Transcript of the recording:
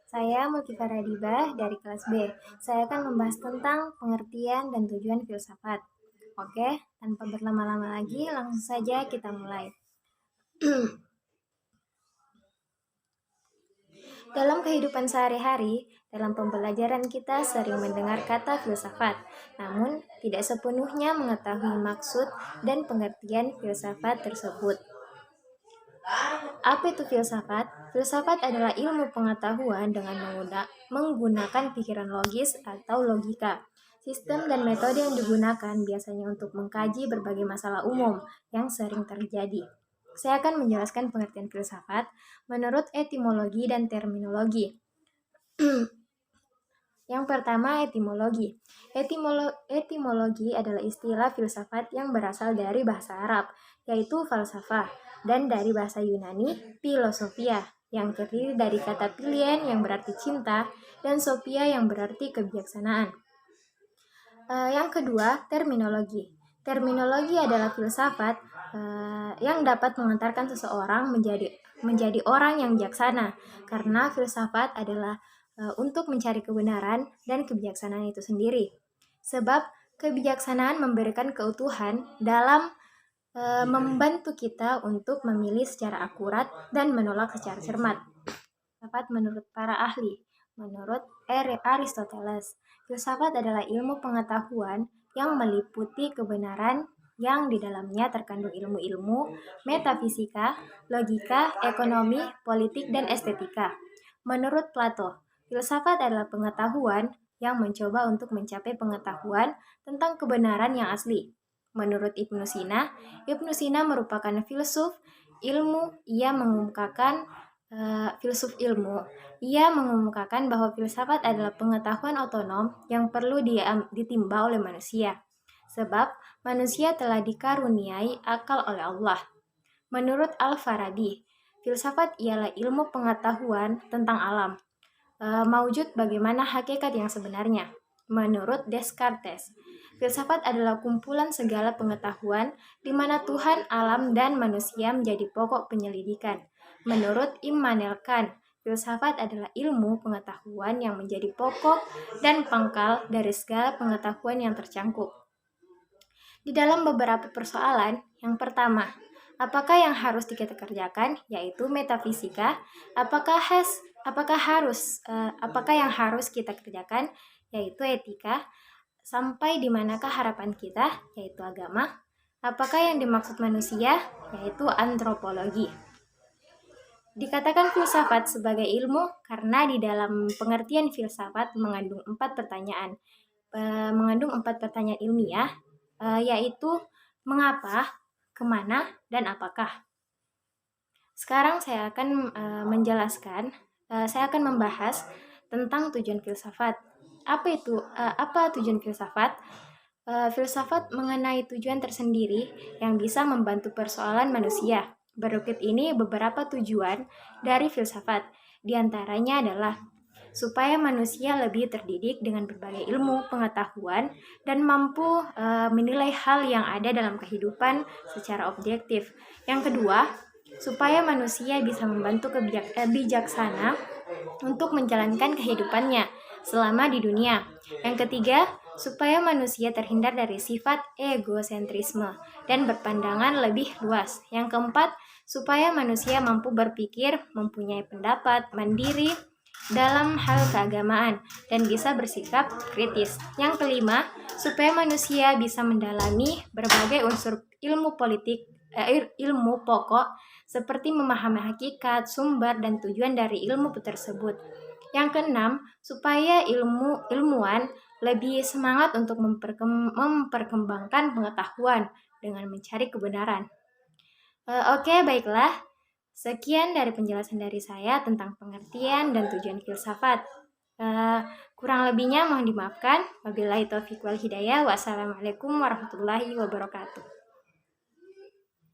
Saya Mulkifa Radibah dari kelas B. Saya akan membahas tentang pengertian dan tujuan filsafat. Oke, tanpa berlama-lama lagi, langsung saja kita mulai. Dalam kehidupan sehari-hari, dalam pembelajaran kita sering mendengar kata filsafat, namun tidak sepenuhnya mengetahui maksud dan pengertian filsafat tersebut. Apa itu filsafat? Filsafat adalah ilmu pengetahuan dengan menggunakan pikiran logis atau logika. Sistem dan metode yang digunakan biasanya untuk mengkaji berbagai masalah umum yang sering terjadi. Saya akan menjelaskan pengertian filsafat menurut etimologi dan terminologi. Yang pertama, etimologi. Etimologi adalah istilah filsafat yang berasal dari bahasa Arab, yaitu falsafah, dan dari bahasa Yunani, filosofia, yang terdiri dari kata pilihan yang berarti cinta, dan sophia yang berarti kebijaksanaan. Yang kedua, terminologi. Terminologi adalah filsafat yang dapat mengantarkan seseorang menjadi orang yang bijaksana, karena filsafat adalah untuk mencari kebenaran dan kebijaksanaan itu sendiri. Sebab kebijaksanaan memberikan keutuhan dalam membantu kita untuk memilih secara akurat dan menolak secara cermat. Dapat menurut para ahli. Menurut Aristoteles, filsafat adalah ilmu pengetahuan yang meliputi kebenaran yang di dalamnya terkandung ilmu-ilmu, metafisika, logika, ekonomi, politik, dan estetika. Menurut Plato, filsafat adalah pengetahuan yang mencoba untuk mencapai pengetahuan tentang kebenaran yang asli. Menurut Ibnu Sina merupakan filsuf ilmu. Ia mengemukakan bahwa filsafat adalah pengetahuan otonom yang perlu ditimba oleh manusia, sebab manusia telah dikaruniai akal oleh Allah. Menurut Al-Farabi, filsafat ialah ilmu pengetahuan tentang alam, maujud bagaimana hakikat yang sebenarnya. Menurut Descartes, filsafat adalah kumpulan segala pengetahuan di mana Tuhan, alam, dan manusia menjadi pokok penyelidikan. Menurut Immanuel Kant, filsafat adalah ilmu pengetahuan yang menjadi pokok dan pangkal dari segala pengetahuan yang tercangkup. Di dalam beberapa persoalan, yang pertama, apakah yang harus kita kerjakan, yaitu metafisika? Apakah yang harus kita kerjakan, yaitu etika? Sampai di manakah harapan kita, yaitu agama? Apakah yang dimaksud manusia, yaitu antropologi? Dikatakan filsafat sebagai ilmu karena di dalam pengertian filsafat mengandung 4 pertanyaan. Ilmiah, yaitu mengapa, kemana, dan apakah. Sekarang saya akan saya akan membahas tentang tujuan filsafat. Apa tujuan filsafat? Filsafat mengenai tujuan tersendiri yang bisa membantu persoalan manusia. Berikut ini beberapa tujuan dari filsafat. Di antaranya adalah supaya manusia lebih terdidik dengan berbagai ilmu pengetahuan dan mampu menilai hal yang ada dalam kehidupan secara objektif. Yang kedua, supaya manusia bisa membantu bijaksana untuk menjalankan kehidupannya selama di dunia. Yang ketiga, supaya manusia terhindar dari sifat egosentrisme dan berpandangan lebih luas. Yang keempat, supaya manusia mampu berpikir, mempunyai pendapat mandiri dalam hal keagamaan, dan bisa bersikap kritis. Yang kelima, supaya manusia bisa mendalami berbagai unsur ilmu pokok seperti memahami hakikat, sumber, dan tujuan dari ilmu tersebut. Yang keenam, supaya ilmuwan lebih semangat untuk memperkembangkan pengetahuan dengan mencari kebenaran. Oke, baiklah. Sekian dari penjelasan dari saya tentang pengertian dan tujuan filsafat. Kurang lebihnya mohon dimaafkan. Wabillahi taufiq wal hidayah. Wassalamualaikum warahmatullahi wabarakatuh.